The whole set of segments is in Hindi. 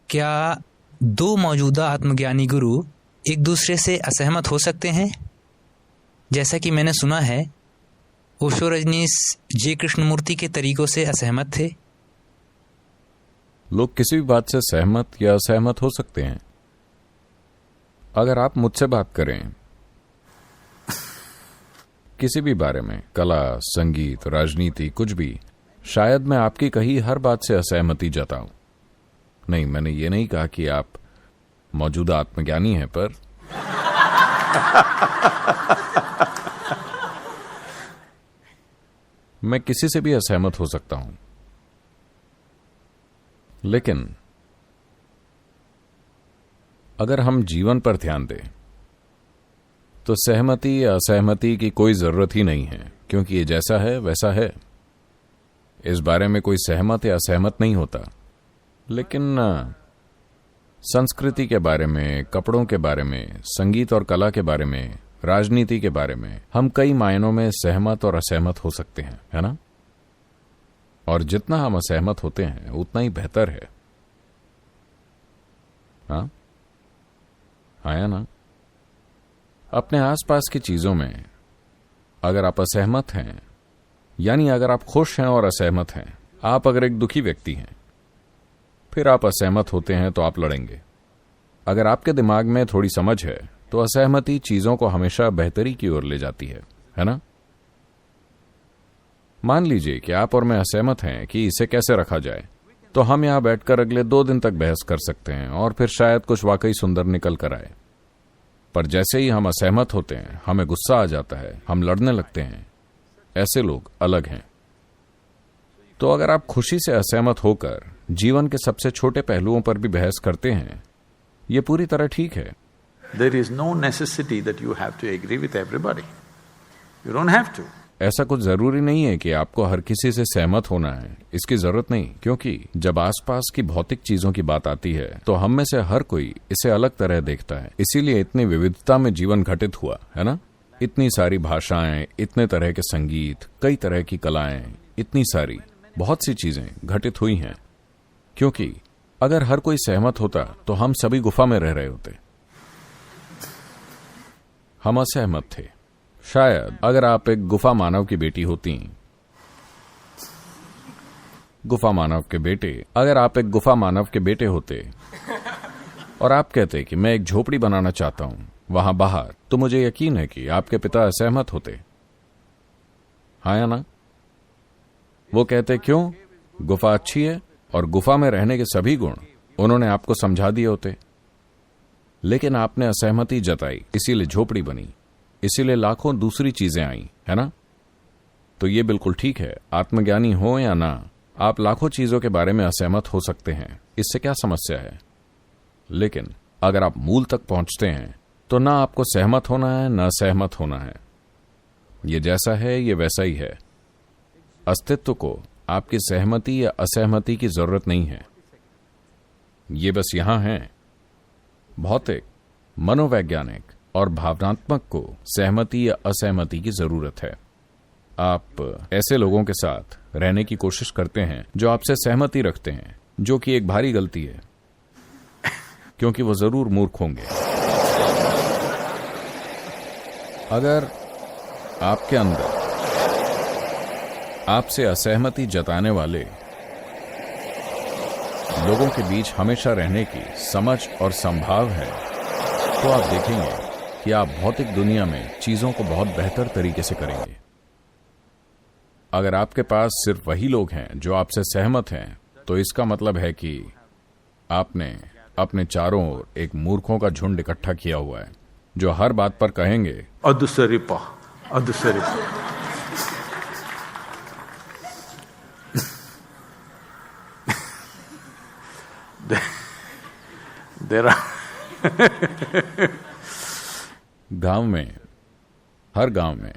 क्या दो मौजूदा आत्मज्ञानी गुरु एक दूसरे से असहमत हो सकते हैं? जैसा कि मैंने सुना है, ओशो रजनीश जे कृष्णमूर्ति के तरीकों से असहमत थे। लोग किसी भी बात से सहमत या असहमत हो सकते हैं। अगर आप मुझसे बात करें किसी भी बारे में, कला, संगीत, राजनीति, कुछ भी, शायद मैं आपकी कही हर बात से असहमति जताऊं। नहीं, मैंने ये नहीं कहा कि आप मौजूदा आत्मज्ञानी हैं, पर मैं किसी से भी असहमत हो सकता हूं। लेकिन अगर हम जीवन पर ध्यान दें तो सहमति या असहमति की कोई जरूरत ही नहीं है, क्योंकि ये जैसा है वैसा है। इस बारे में कोई सहमत या असहमत नहीं होता। लेकिन संस्कृति के बारे में, कपड़ों के बारे में, संगीत और कला के बारे में, राजनीति के बारे में हम कई मायनों में सहमत और असहमत हो सकते हैं, है ना? और जितना हम असहमत होते हैं उतना ही बेहतर है। हाँ या ना? अपने आसपास की चीजों में अगर आप असहमत हैं, यानी अगर आप खुश हैं और असहमत हैं, आप अगर एक दुखी व्यक्ति हैं, फिर आप असहमत होते हैं तो आप लड़ेंगे। अगर आपके दिमाग में थोड़ी समझ है तो असहमति चीजों को हमेशा बेहतरी की ओर ले जाती है ना? मान लीजिए कि आप और मैं असहमत हैं कि इसे कैसे रखा जाए, तो हम यहां बैठकर अगले 2 दिन तक बहस कर सकते हैं और फिर शायद कुछ वाकई सुंदर निकल कर आए। पर जैसे ही हम असहमत होते हैं, हमें गुस्सा आ जाता है, हम लड़ने लगते हैं। ऐसे लोग अलग हैं। तो अगर आप खुशी से असहमत होकर जीवन के सबसे छोटे पहलुओं पर भी बहस करते हैं, यह पूरी तरह ठीक है। There is no necessity that you have to agree with everybody. You don't have to. ऐसा कुछ जरूरी नहीं है कि आपको हर किसी से सहमत होना है, इसकी जरूरत नहीं। क्योंकि जब आसपास की भौतिक चीजों की बात आती है तो हम में से हर कोई इसे अलग तरह देखता है। इसीलिए इतनी विविधता में जीवन घटित हुआ, है ना? इतनी सारी भाषाएं, इतने तरह के संगीत, कई तरह की कलाएं, इतनी सारी बहुत सी चीजें घटित हुई हैं। क्योंकि अगर हर कोई सहमत होता तो हम सभी गुफा में रह रहे होते। हम असहमत थे। शायद अगर आप एक गुफा मानव की बेटी होती, अगर आप एक गुफा मानव के बेटे होते और आप कहते कि मैं एक झोपड़ी बनाना चाहता हूं वहां बाहर, तो मुझे यकीन है कि आपके पिता असहमत होते। हाँ या ना? वो कहते क्यों? गुफा अच्छी है और गुफा में रहने के सभी गुण उन्होंने आपको समझा दिए होते। लेकिन आपने असहमति जताई, इसीलिए झोपड़ी बनी, इसीलिए लाखों दूसरी चीजें आई, है ना? तो ये बिल्कुल ठीक है। आत्मज्ञानी हो या ना, आप लाखों चीजों के बारे में असहमत हो सकते हैं। इससे क्या समस्या है? लेकिन अगर आप मूल तक पहुंचते हैं तो ना आपको सहमत होना है ना सहमत होना है। ये जैसा है ये वैसा ही है। अस्तित्व को आपकी सहमति या असहमति की जरूरत नहीं है। ये बस यहां है। भौतिक, मनोवैज्ञानिक और भावनात्मक को सहमति या असहमति की जरूरत है। आप ऐसे लोगों के साथ रहने की कोशिश करते हैं जो आपसे सहमति रखते हैं, जो कि एक भारी गलती है, क्योंकि वो जरूर मूर्ख होंगे। अगर आपके अंदर आपसे असहमति जताने वाले लोगों के बीच हमेशा रहने की समझ और संभाव है, तो आप देखेंगे कि आप भौतिक दुनिया में चीजों को बहुत बेहतर तरीके से करेंगे। अगर आपके पास सिर्फ वही लोग हैं जो आपसे सहमत हैं, तो इसका मतलब है कि आपने अपने चारों ओर एक मूर्खों का झुंड इकट्ठा किया हुआ है, जो हर बात पर कहेंगे अदुसरिपा। गांव में, हर गांव में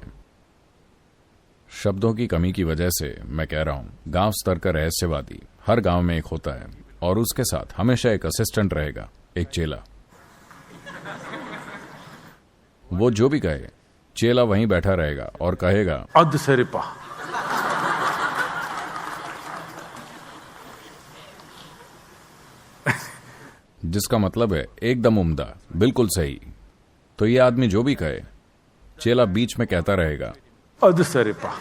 शब्दों की कमी की वजह से मैं कह रहा हूं, गांव स्तर का रहस्यवादी हर गांव में एक होता है और उसके साथ हमेशा एक असिस्टेंट रहेगा, एक चेला। वो जो भी कहे, चेला वहीं बैठा रहेगा और कहेगा अदसरिपा। जिसका मतलब है एकदम उम्दा, बिल्कुल सही। तो ये आदमी जो भी कहे, चेला बीच में कहता रहेगा अधसरिपा।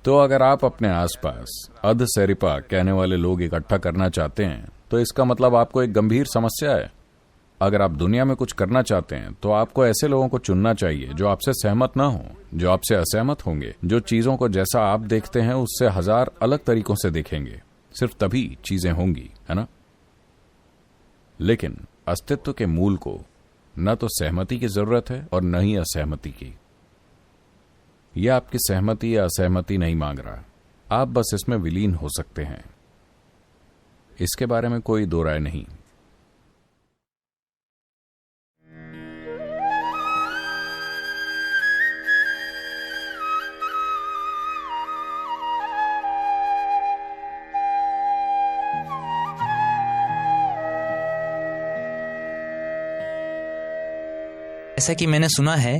तो अगर आप अपने आसपास अधसरिपा कहने वाले लोग इकट्ठा करना चाहते हैं तो इसका मतलब आपको एक गंभीर समस्या है। अगर आप दुनिया में कुछ करना चाहते हैं तो आपको ऐसे लोगों को चुनना चाहिए जो आपसे सहमत ना हो, जो आपसे असहमत होंगे, जो चीजों को जैसा आप देखते हैं उससे 1000 अलग तरीकों से देखेंगे। सिर्फ तभी चीजें होंगी, है ना? लेकिन अस्तित्व के मूल को न तो सहमति की जरूरत है और न ही असहमति की। यह आपकी सहमति या असहमति नहीं मांग रहा, आप बस इसमें विलीन हो सकते हैं। इसके बारे में कोई दो राय नहीं। जैसा कि मैंने सुना है,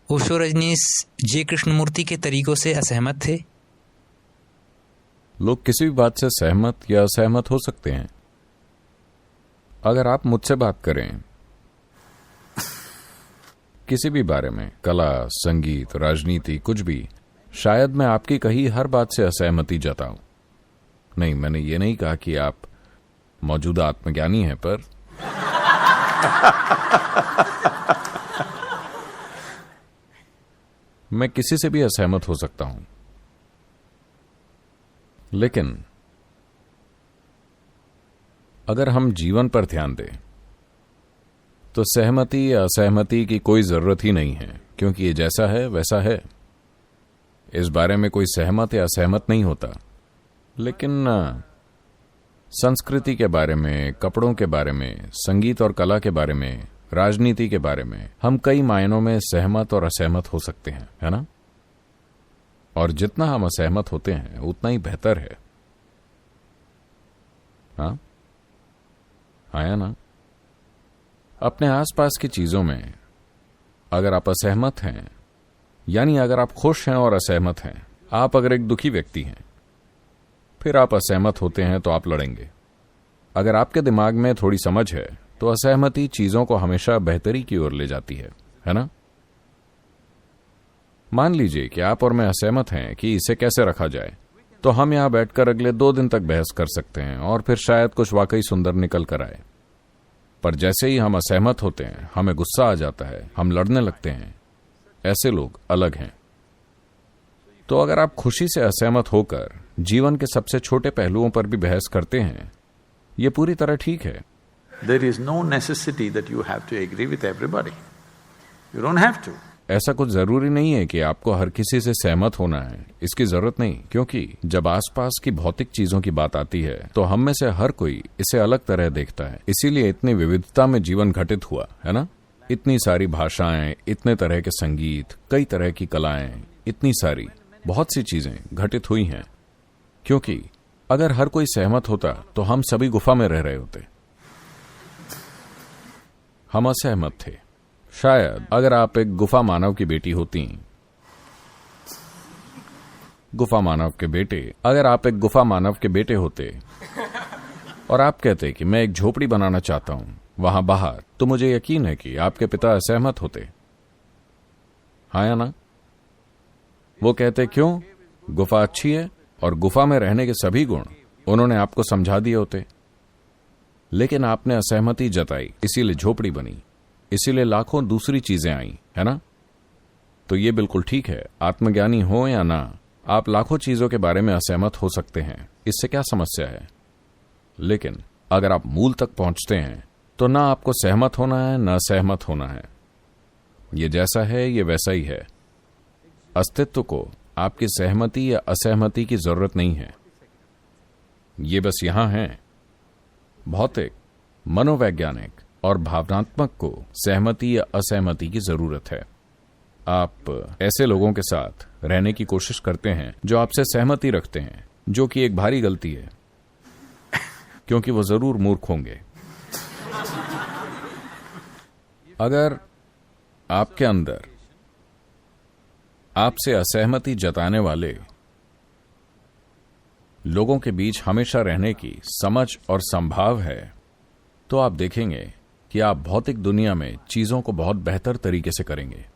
ओशो रजनीश जे कृष्णमूर्ति के तरीकों से असहमत थे। लोग किसी भी बात से सहमत या असहमत हो सकते हैं। अगर आप मुझसे बात करें किसी भी बारे में, कला, संगीत, राजनीति, कुछ भी, शायद मैं आपकी कही हर बात से असहमति जताऊं। नहीं, मैंने ये नहीं कहा कि आप मौजूदा आत्मज्ञानी हैं, पर मैं किसी से भी असहमत हो सकता हूं। लेकिन अगर हम जीवन पर ध्यान दें तो सहमति या असहमति की कोई जरूरत ही नहीं है, क्योंकि ये जैसा है वैसा है। इस बारे में कोई सहमत या असहमत नहीं होता। लेकिन संस्कृति के बारे में, कपड़ों के बारे में, संगीत और कला के बारे में, राजनीति के बारे में हम कई मायनों में सहमत और असहमत हो सकते हैं, है ना? और जितना हम असहमत होते हैं उतना ही बेहतर है। हाँ या ना? अपने आसपास की चीजों में अगर आप असहमत हैं, यानी अगर आप खुश हैं और असहमत हैं, आप अगर एक दुखी व्यक्ति हैं, फिर आप असहमत होते हैं तो आप लड़ेंगे। अगर आपके दिमाग में थोड़ी समझ है तो असहमति चीजों को हमेशा बेहतरी की ओर ले जाती है ना? मान लीजिए कि आप और मैं असहमत हैं कि इसे कैसे रखा जाए, तो हम यहां बैठकर अगले 2 दिन तक बहस कर सकते हैं और फिर शायद कुछ वाकई सुंदर निकल कर आए। पर जैसे ही हम असहमत होते हैं, हमें गुस्सा आ जाता है, हम लड़ने लगते हैं। ऐसे लोग अलग हैं। तो अगर आप खुशी से असहमत होकर जीवन के सबसे छोटे पहलुओं पर भी बहस करते हैं, यह पूरी तरह ठीक है। There is no necessity that you have to agree with everybody. You don't have to. ऐसा कुछ जरूरी नहीं है कि आपको हर किसी से सहमत होना है, इसकी जरूरत नहीं। क्योंकि जब आसपास की भौतिक चीजों की बात आती है तो हम में से हर कोई इसे अलग तरह देखता है। इसीलिए इतनी विविधता में जीवन घटित हुआ, है ना? इतनी सारी भाषाएं, इतने तरह के संगीत, कई तरह की कलाएं, इतनी सारी बहुत सी चीजें घटित हुई हैं। क्योंकि अगर हर कोई सहमत होता तो हम सभी गुफा में रह रहे होते। हम असहमत थे। शायद अगर आप एक गुफा मानव की बेटी होती, गुफा मानव के बेटे, अगर आप एक गुफा मानव के बेटे होते और आप कहते कि मैं एक झोपड़ी बनाना चाहता हूं वहां बाहर, तो मुझे यकीन है कि आपके पिता असहमत होते। हाँ या ना? वो कहते क्यों? गुफा अच्छी है और गुफा में रहने के सभी गुण उन्होंने आपको समझा दिए होते। लेकिन आपने असहमति जताई, इसीलिए झोपड़ी बनी, इसीलिए लाखों दूसरी चीजें आई, है ना? तो ये बिल्कुल ठीक है। आत्मज्ञानी हो या ना, आप लाखों चीजों के बारे में असहमत हो सकते हैं। इससे क्या समस्या है? लेकिन अगर आप मूल तक पहुंचते हैं तो ना आपको सहमत होना है ना सहमत होना है। ये जैसा है ये वैसा ही है। अस्तित्व को आपकी सहमति या असहमति की जरूरत नहीं है। ये बस यहां है। भौतिक, मनोवैज्ञानिक और भावनात्मक को सहमति या असहमति की जरूरत है। आप ऐसे लोगों के साथ रहने की कोशिश करते हैं जो आपसे सहमति रखते हैं, जो कि एक भारी गलती है, क्योंकि वो जरूर मूर्ख होंगे। अगर आपके अंदर आपसे असहमति जताने वाले लोगों के बीच हमेशा रहने की समझ और संभाव है, तो आप देखेंगे कि आप भौतिक दुनिया में चीजों को बहुत बेहतर तरीके से करेंगे।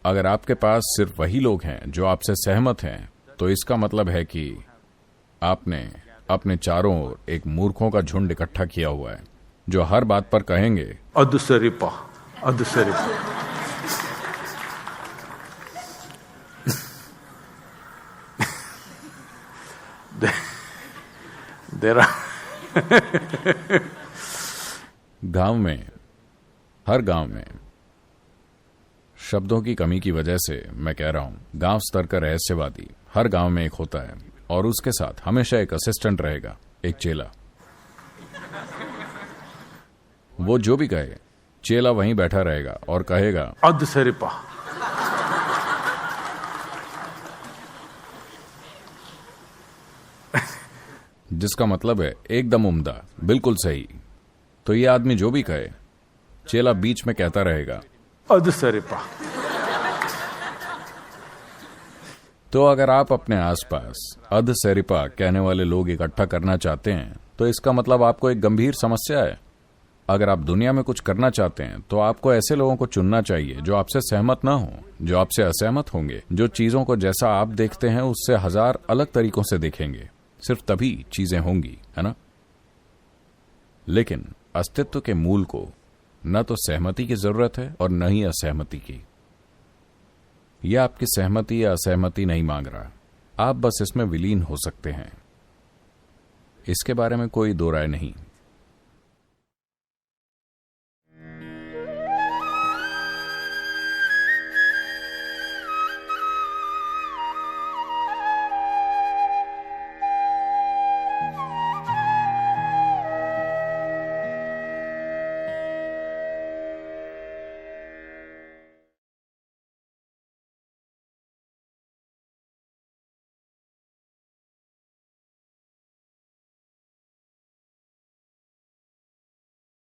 अगर आपके पास सिर्फ वही लोग हैं जो आपसे सहमत हैं, तो इसका मतलब है कि आपने अपने चारों ओर एक मूर्खों का झुंड इकट्ठा किया हुआ है जो हर बात पर कहेंगे अदुसरिपा, अदुसरिपा। There are गांव में, हर गांव में शब्दों की कमी की वजह से मैं कह रहा हूं, गांव स्तर का रहस्यवादी हर गांव में एक होता है और उसके साथ हमेशा एक असिस्टेंट रहेगा, एक चेला। वो जो भी कहे, चेला वहीं बैठा रहेगा और कहेगा अदुसरिपा। जिसका मतलब है एकदम उम्दा, बिल्कुल सही। तो ये आदमी जो भी कहे, चेला बीच में कहता रहेगा अदुसरिपा। तो अगर आप अपने आसपास अधसरिपा कहने वाले लोग इकट्ठा करना चाहते हैं, तो इसका मतलब आपको एक गंभीर समस्या है। अगर आप दुनिया में कुछ करना चाहते हैं, तो आपको ऐसे लोगों को चुनना चाहिए जो आपसे सहमत ना हो, जो आपसे असहमत होंगे, जो चीजों को जैसा आप देखते हैं उससे 1000 अलग तरीकों से देखेंगे। सिर्फ तभी चीजें होंगी, है ना? लेकिन अस्तित्व के मूल को न तो सहमति की जरूरत है और न ही असहमति की। यह आपकी सहमति या असहमति नहीं मांग रहा, आप बस इसमें विलीन हो सकते हैं। इसके बारे में कोई दो राय नहीं।